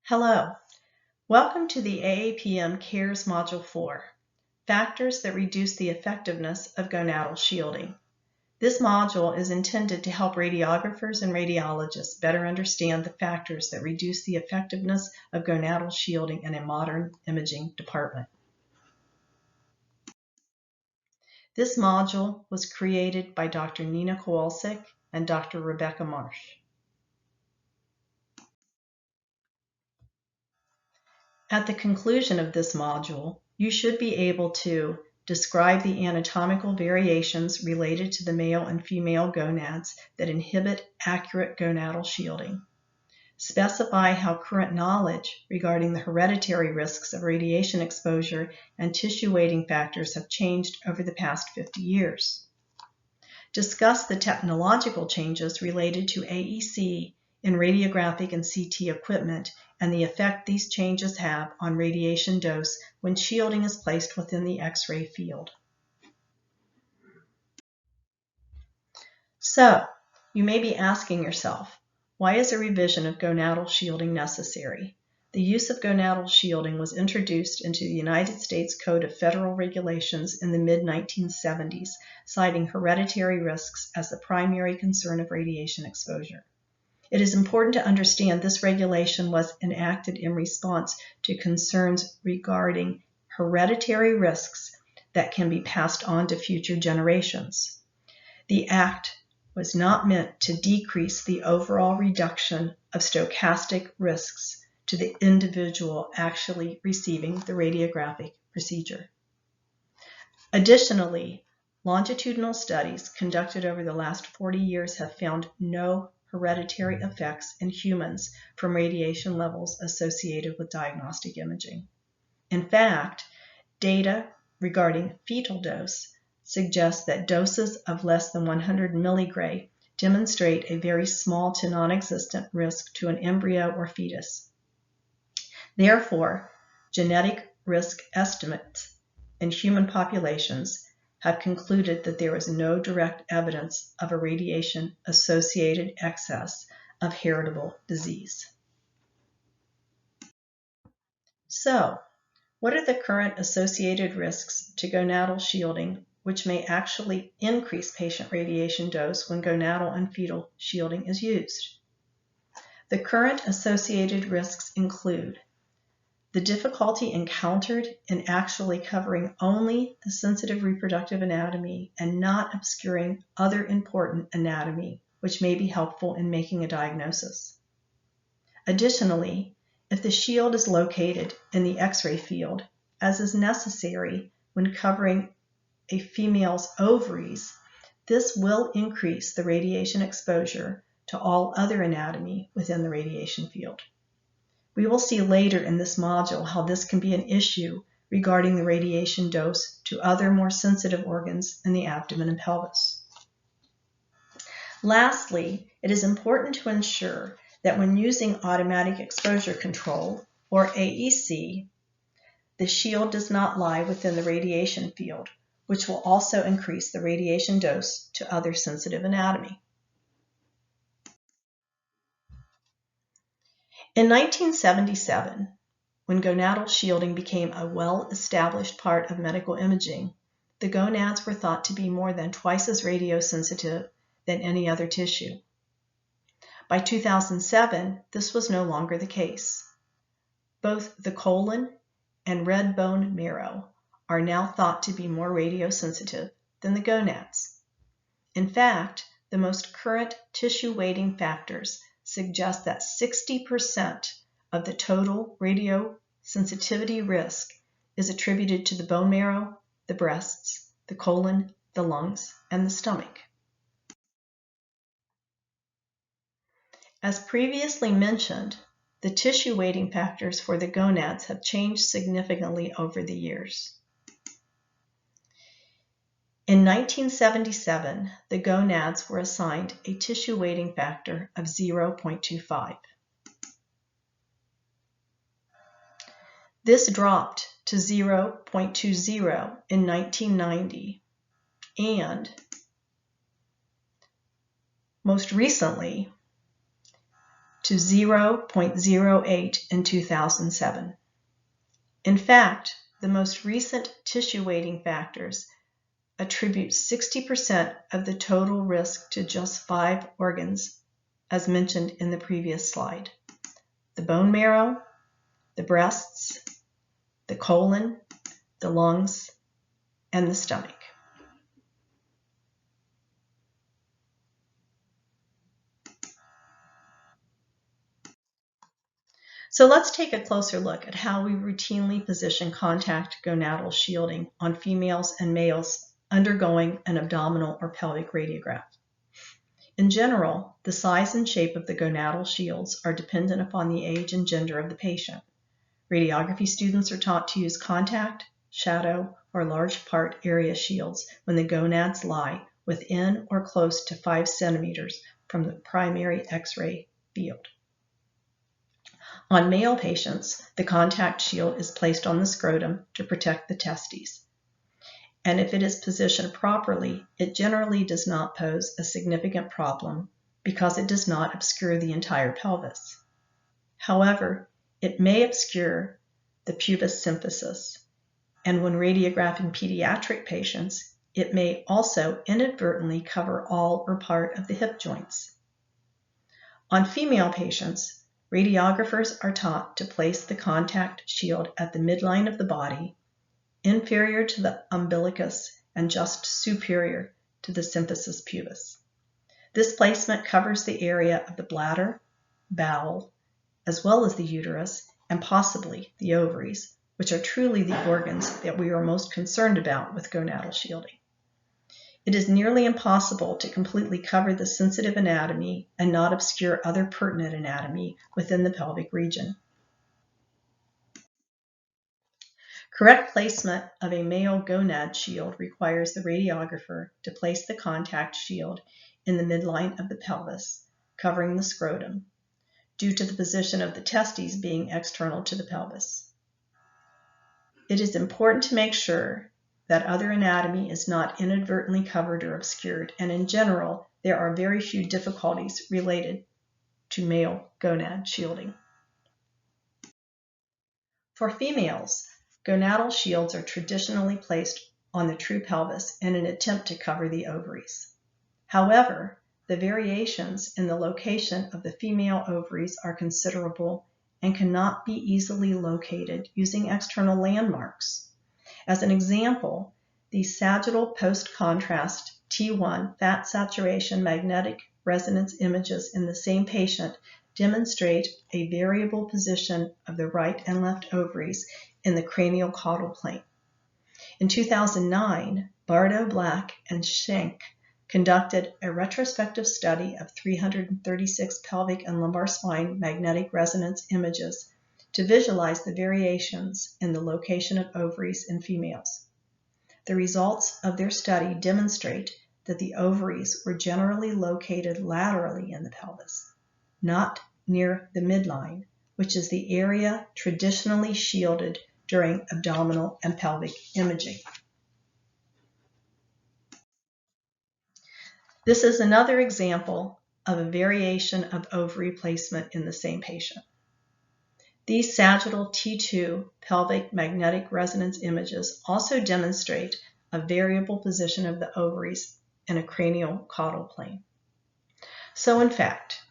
Hello, welcome to the AAPM CARES Module 4, Factors that Reduce the Effectiveness of Gonadal Shielding. This module is intended to help radiographers and radiologists better understand the factors that reduce the effectiveness of gonadal shielding in a modern imaging department. This module was created by Dr. Nina Kowalczyk and Dr. Rebecca Marsh. At the conclusion of this module, you should be able to describe the anatomical variations related to the male and female gonads that inhibit accurate gonadal shielding, specify how current knowledge regarding the hereditary risks of radiation exposure and tissue weighting factors have changed over the past 50 years, discuss the technological changes related to AEC in radiographic and CT equipment and the effect these changes have on radiation dose when shielding is placed within the X-ray field. So, you may be asking yourself, why is a revision of gonadal shielding necessary? The use of gonadal shielding was introduced into the United States Code of Federal Regulations in the mid-1970s, citing hereditary risks as the primary concern of radiation exposure. It is important to understand this regulation was enacted in response to concerns regarding hereditary risks that can be passed on to future generations. The Act was not meant to decrease the overall reduction of stochastic risks to the individual actually receiving the radiographic procedure. Additionally, longitudinal studies conducted over the last 40 years have found no hereditary effects in humans from radiation levels associated with diagnostic imaging. In fact, data regarding fetal dose suggests that doses of less than 100 milligray demonstrate a very small to non-existent risk to an embryo or fetus. Therefore, genetic risk estimates in human populations have concluded that there is no direct evidence of a radiation-associated excess of heritable disease. So, what are the current associated risks to gonadal shielding which may actually increase patient radiation dose when gonadal and fetal shielding is used? The current associated risks include the difficulty encountered in actually covering only the sensitive reproductive anatomy and not obscuring other important anatomy, which may be helpful in making a diagnosis. Additionally, if the shield is located in the X-ray field, as is necessary when covering a female's ovaries, this will increase the radiation exposure to all other anatomy within the radiation field. We will see later in this module how this can be an issue regarding the radiation dose to other more sensitive organs in the abdomen and pelvis. Lastly, it is important to ensure that when using automatic exposure control, or AEC, the shield does not lie within the radiation field, which will also increase the radiation dose to other sensitive anatomy. In 1977, when gonadal shielding became a well-established part of medical imaging, the gonads were thought to be more than twice as radiosensitive than any other tissue. By 2007, this was no longer the case. Both the colon and red bone marrow are now thought to be more radiosensitive than the gonads. In fact, the most current tissue weighting factors suggest that 60% of the total radiosensitivity risk is attributed to the bone marrow, the breasts, the colon, the lungs, and the stomach. As previously mentioned, the tissue weighting factors for the gonads have changed significantly over the years. In 1977, the gonads were assigned a tissue weighting factor of 0.25. This dropped to 0.20 in 1990, and most recently to 0.08 in 2007. In fact, the most recent tissue weighting factors attribute 60% of the total risk to just 5 organs, as mentioned in the previous slide: the bone marrow, the breasts, the colon, the lungs, and the stomach. So let's take a closer look at how we routinely position contact gonadal shielding on females and males undergoing an abdominal or pelvic radiograph. In general, the size and shape of the gonadal shields are dependent upon the age and gender of the patient. Radiography students are taught to use contact, shadow, or large part area shields when the gonads lie within or close to 5 centimeters from the primary X-ray field. On male patients, the contact shield is placed on the scrotum to protect the testes. And if it is positioned properly, it generally does not pose a significant problem because it does not obscure the entire pelvis. However, it may obscure the pubis symphysis, and when radiographing pediatric patients, it may also inadvertently cover all or part of the hip joints. On female patients, radiographers are taught to place the contact shield at the midline of the body, inferior to the umbilicus and just superior to the symphysis pubis. This placement covers the area of the bladder, bowel, as well as the uterus and possibly the ovaries, which are truly the organs that we are most concerned about with gonadal shielding. It is nearly impossible to completely cover the sensitive anatomy and not obscure other pertinent anatomy within the pelvic region. Correct placement of a male gonad shield requires the radiographer to place the contact shield in the midline of the pelvis, covering the scrotum, due to the position of the testes being external to the pelvis. It is important to make sure that other anatomy is not inadvertently covered or obscured, and in general, there are very few difficulties related to male gonad shielding. For females, gonadal shields are traditionally placed on the true pelvis in an attempt to cover the ovaries. However, the variations in the location of the female ovaries are considerable and cannot be easily located using external landmarks. As an example, the sagittal post-contrast T1 fat saturation magnetic resonance images in the same patient demonstrate a variable position of the right and left ovaries in the cranial-caudal plane. In 2009, Bardo, Black, and Schenk conducted a retrospective study of 336 pelvic and lumbar spine magnetic resonance images to visualize the variations in the location of ovaries in females. The results of their study demonstrate that the ovaries were generally located laterally in the pelvis, not near the midline, which is the area traditionally shielded during abdominal and pelvic imaging. This is another example of a variation of ovary placement in the same patient. These sagittal T2 pelvic magnetic resonance images also demonstrate a variable position of the ovaries in a cranial-caudal plane. So in fact,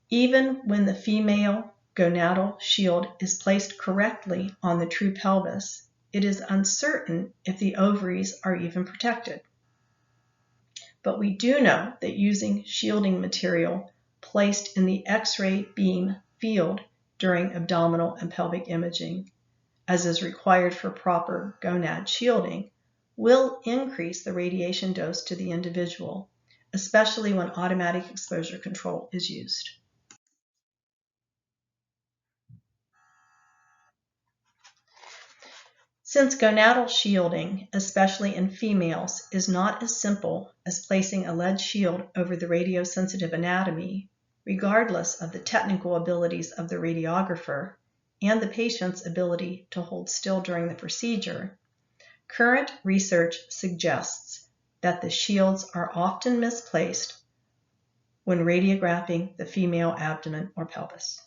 even when the female gonadal shield is placed correctly on the true pelvis, it is uncertain if the ovaries are even protected. But we do know that using shielding material placed in the X-ray beam field during abdominal and pelvic imaging, as is required for proper gonad shielding, will increase the radiation dose to the individual, especially when automatic exposure control is used. Since gonadal shielding, especially in females, is not as simple as placing a lead shield over the radiosensitive anatomy, regardless of the technical abilities of the radiographer and the patient's ability to hold still during the procedure, current research suggests that the shields are often misplaced when radiographing the female abdomen or pelvis.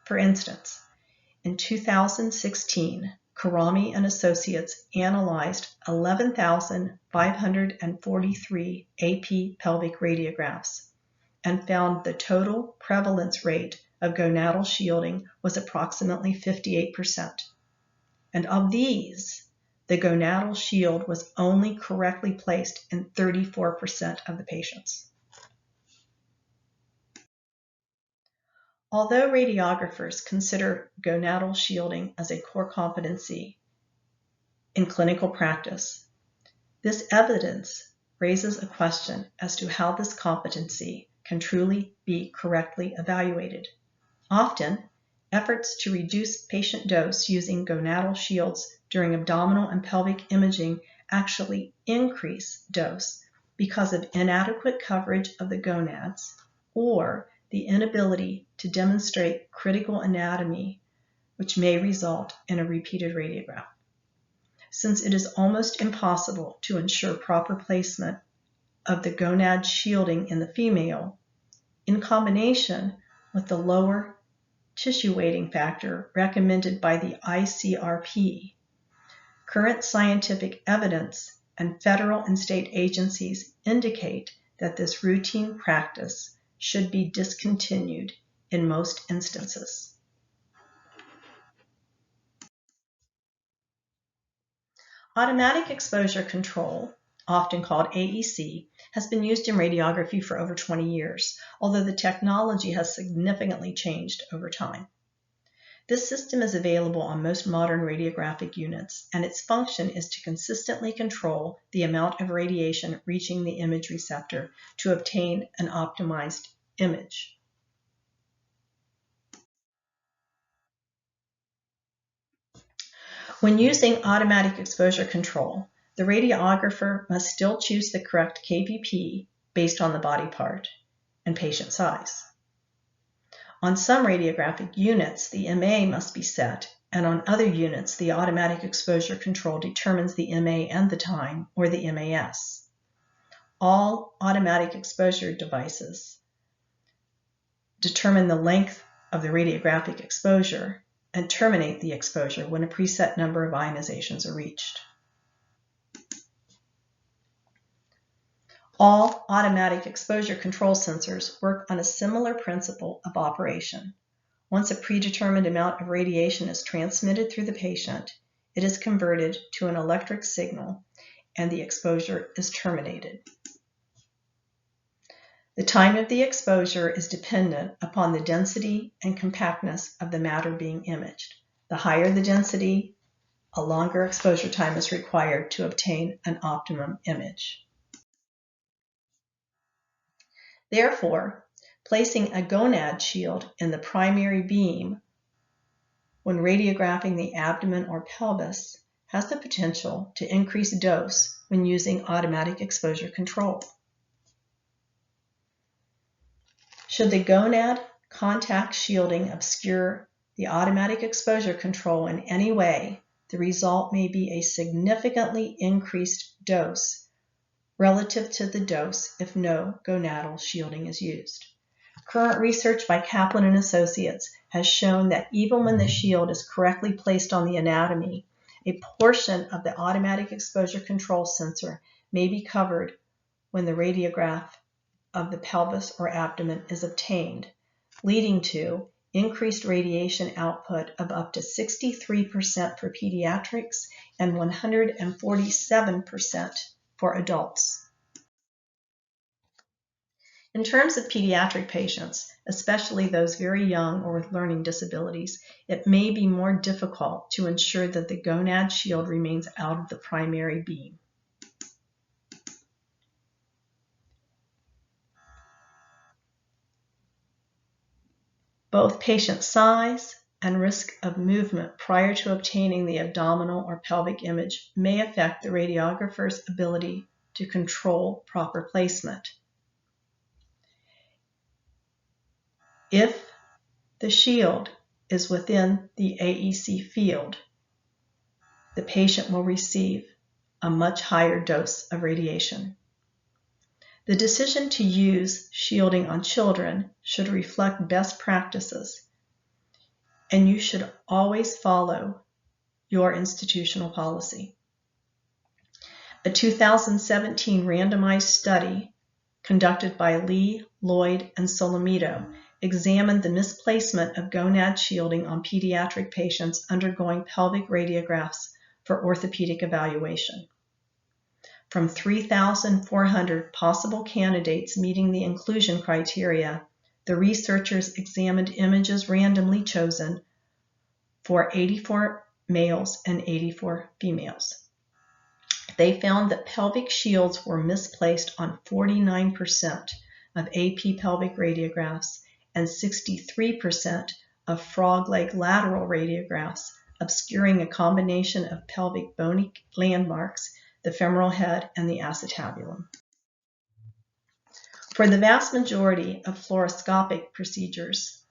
For instance, in 2016, Karami and Associates analyzed 11,543 AP pelvic radiographs and found the total prevalence rate of gonadal shielding was approximately 58%. And of these, the gonadal shield was only correctly placed in 34% of the patients. Although radiographers consider gonadal shielding as a core competency in clinical practice, this evidence raises a question as to how this competency can truly be correctly evaluated. Often, efforts to reduce patient dose using gonadal shields during abdominal and pelvic imaging actually increase dose because of inadequate coverage of the gonads or the inability to demonstrate critical anatomy, which may result in a repeated radiograph. Since it is almost impossible to ensure proper placement of the gonad shielding in the female, in combination with the lower tissue weighting factor recommended by the ICRP, current scientific evidence and federal and state agencies indicate that this routine practice should be discontinued in most instances. Automatic exposure control, often called AEC, has been used in radiography for over 20 years, although the technology has significantly changed over time. This system is available on most modern radiographic units, and its function is to consistently control the amount of radiation reaching the image receptor to obtain an optimized image. When using automatic exposure control, the radiographer must still choose the correct KVP based on the body part and patient size. On some radiographic units, the MA must be set, and on other units, the automatic exposure control determines the MA and the time, or the MAS. All automatic exposure devices determine the length of the radiographic exposure and terminate the exposure when a preset number of ionizations are reached. All automatic exposure control sensors work on a similar principle of operation. Once a predetermined amount of radiation is transmitted through the patient, it is converted to an electric signal and the exposure is terminated. The time of the exposure is dependent upon the density and compactness of the matter being imaged. The higher the density, a longer exposure time is required to obtain an optimum image. Therefore, placing a gonad shield in the primary beam when radiographing the abdomen or pelvis has the potential to increase dose when using automatic exposure control. Should the gonad contact shielding obscure the automatic exposure control in any way, the result may be a significantly increased dose relative to the dose if no gonadal shielding is used. Current research by Kaplan and Associates has shown that even when the shield is correctly placed on the anatomy, a portion of the automatic exposure control sensor may be covered when the radiograph of the pelvis or abdomen is obtained, leading to increased radiation output of up to 63% for pediatrics and 147% for adults. In terms of pediatric patients, especially those very young or with learning disabilities, it may be more difficult to ensure that the gonad shield remains out of the primary beam. Both patient size and risk of movement prior to obtaining the abdominal or pelvic image may affect the radiographer's ability to control proper placement. If the shield is within the AEC field, the patient will receive a much higher dose of radiation. The decision to use shielding on children should reflect best practices, and you should always follow your institutional policy. A 2017 randomized study conducted by Lee, Lloyd, and Solomito examined the misplacement of gonad shielding on pediatric patients undergoing pelvic radiographs for orthopedic evaluation. From 3,400 possible candidates meeting the inclusion criteria, the researchers examined images randomly chosen for 84 males and 84 females. They found that pelvic shields were misplaced on 49% of AP pelvic radiographs and 63% of frog leg lateral radiographs, obscuring a combination of pelvic bony landmarks, the femoral head, and the acetabulum. For the vast majority of fluoroscopic procedures,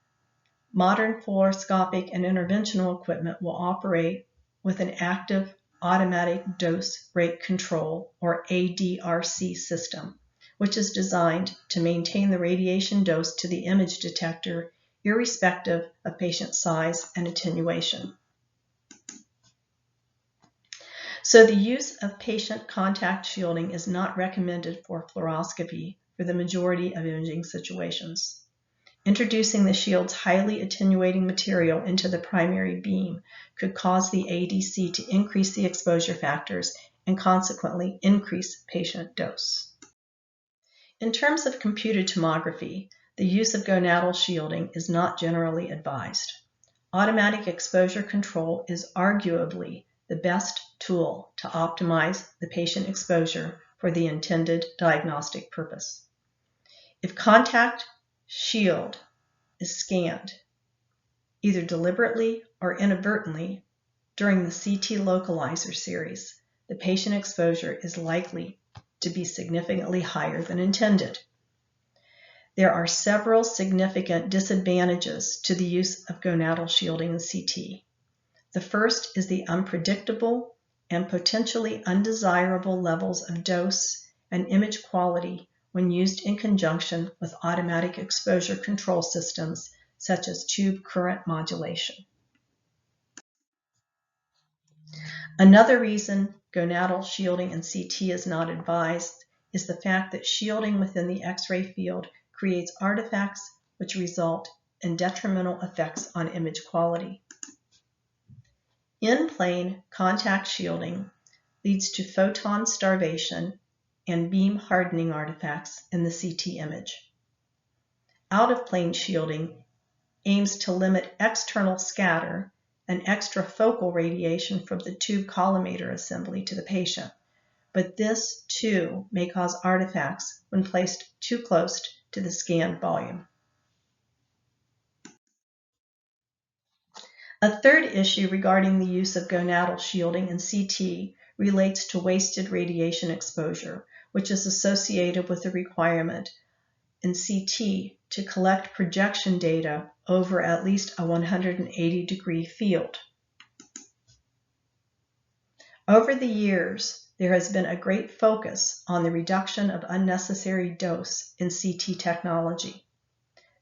modern fluoroscopic and interventional equipment will operate with an active automatic dose rate control, or ADRC system, which is designed to maintain the radiation dose to the image detector irrespective of patient size and attenuation. So the use of patient contact shielding is not recommended for fluoroscopy for the majority of imaging situations. Introducing the shield's highly attenuating material into the primary beam could cause the ADC to increase the exposure factors and consequently increase patient dose. In terms of computed tomography, the use of gonadal shielding is not generally advised. Automatic exposure control is arguably the best tool to optimize the patient exposure for the intended diagnostic purpose. If contact shield is scanned, either deliberately or inadvertently during the CT localizer series, the patient exposure is likely to be significantly higher than intended. There are several significant disadvantages to the use of gonadal shielding in CT. The first is the unpredictable and potentially undesirable levels of dose and image quality when used in conjunction with automatic exposure control systems such as tube current modulation. Another reason gonadal shielding in CT is not advised is the fact that shielding within the X-ray field creates artifacts which result in detrimental effects on image quality. In-plane contact shielding leads to photon starvation and beam hardening artifacts in the CT image. Out-of-plane shielding aims to limit external scatter and extrafocal radiation from the tube collimator assembly to the patient, but this too may cause artifacts when placed too close to the scanned volume. A third issue regarding the use of gonadal shielding in CT relates to wasted radiation exposure, which is associated with the requirement in CT to collect projection data over at least a 180-degree field. Over the years, there has been a great focus on the reduction of unnecessary dose in CT technology.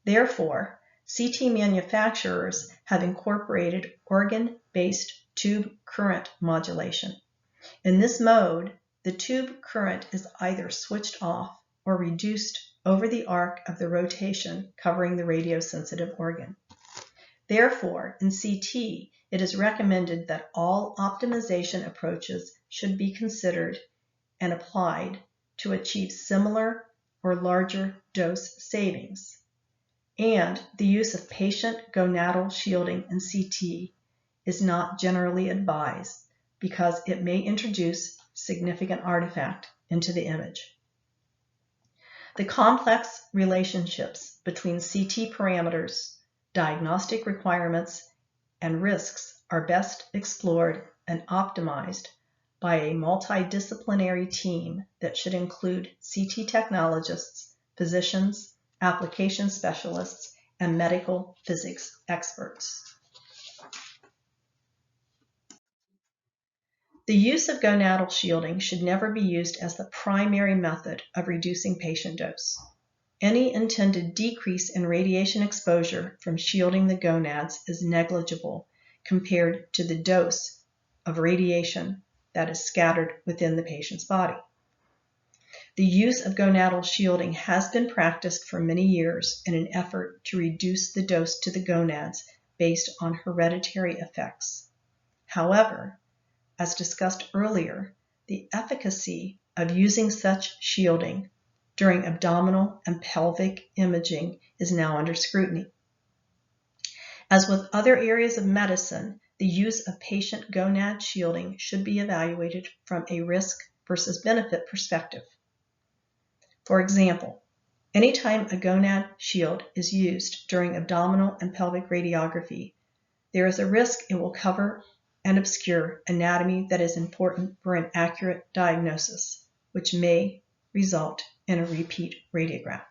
Therefore, CT manufacturers have incorporated organ-based tube current modulation. In this mode, the tube current is either switched off or reduced over the arc of the rotation covering the radiosensitive organ. Therefore, in CT, it is recommended that all optimization approaches should be considered and applied to achieve similar or larger dose savings. And the use of patient gonadal shielding in CT is not generally advised because it may introduce significant artifact into the image. The complex relationships between CT parameters, diagnostic requirements, and risks are best explored and optimized by a multidisciplinary team that should include CT technologists, physicians, application specialists, and medical physics experts. The use of gonadal shielding should never be used as the primary method of reducing patient dose. Any intended decrease in radiation exposure from shielding the gonads is negligible compared to the dose of radiation that is scattered within the patient's body. The use of gonadal shielding has been practiced for many years in an effort to reduce the dose to the gonads based on hereditary effects. However, as discussed earlier, the efficacy of using such shielding during abdominal and pelvic imaging is now under scrutiny. As with other areas of medicine, the use of patient gonad shielding should be evaluated from a risk versus benefit perspective. For example, anytime a gonad shield is used during abdominal and pelvic radiography, there is a risk it will cover and obscure anatomy that is important for an accurate diagnosis, which may result in a repeat radiograph.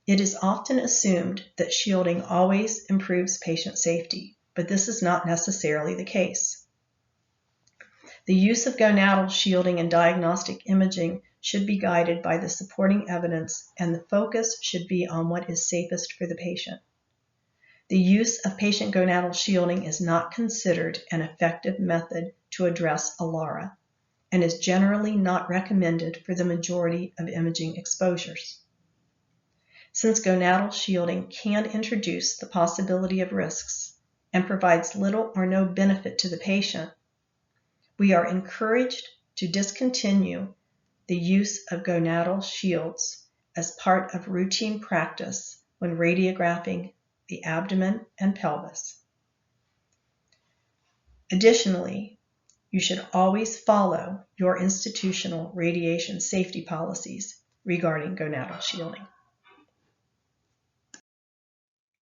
It is often assumed that shielding always improves patient safety, but this is not necessarily the case. The use of gonadal shielding in diagnostic imaging should be guided by the supporting evidence, and the focus should be on what is safest for the patient. The use of patient gonadal shielding is not considered an effective method to address ALARA and is generally not recommended for the majority of imaging exposures. Since gonadal shielding can introduce the possibility of risks and provides little or no benefit to the patient, we are encouraged to discontinue the use of gonadal shields as part of routine practice when radiographing the abdomen and pelvis. Additionally, you should always follow your institutional radiation safety policies regarding gonadal shielding.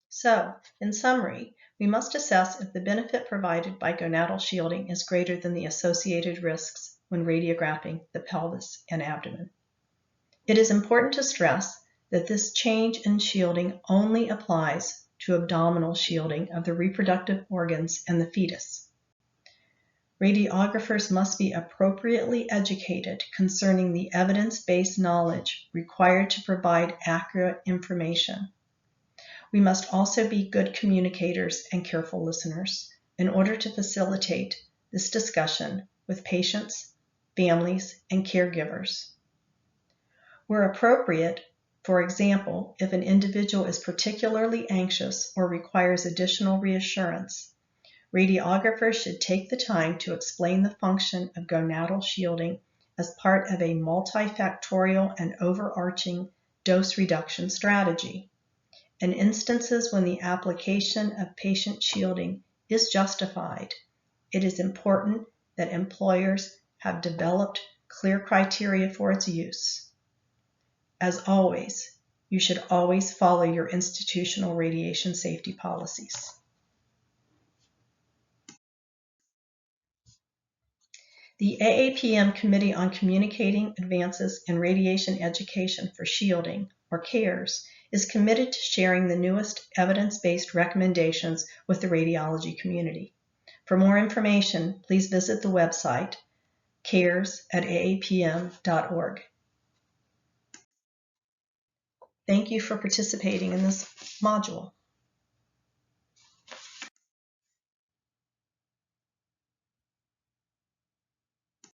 So, in summary, we must assess if the benefit provided by gonadal shielding is greater than the associated risks when radiographing the pelvis and abdomen. It is important to stress that this change in shielding only applies to abdominal shielding of the reproductive organs and the fetus. Radiographers must be appropriately educated concerning the evidence-based knowledge required to provide accurate information. We must also be good communicators and careful listeners in order to facilitate this discussion with patients, families, and caregivers. Where appropriate, for example, if an individual is particularly anxious or requires additional reassurance, radiographers should take the time to explain the function of gonadal shielding as part of a multifactorial and overarching dose reduction strategy. In instances when the application of patient shielding is justified, it is important that employers have developed clear criteria for its use. As always, you should always follow your institutional radiation safety policies. The AAPM Committee on Communicating Advances in Radiation Education for Shielding, or CARES, is committed to sharing the newest evidence-based recommendations with the radiology community. For more information, please visit the website cares@aapm.org. Thank you for participating in this module.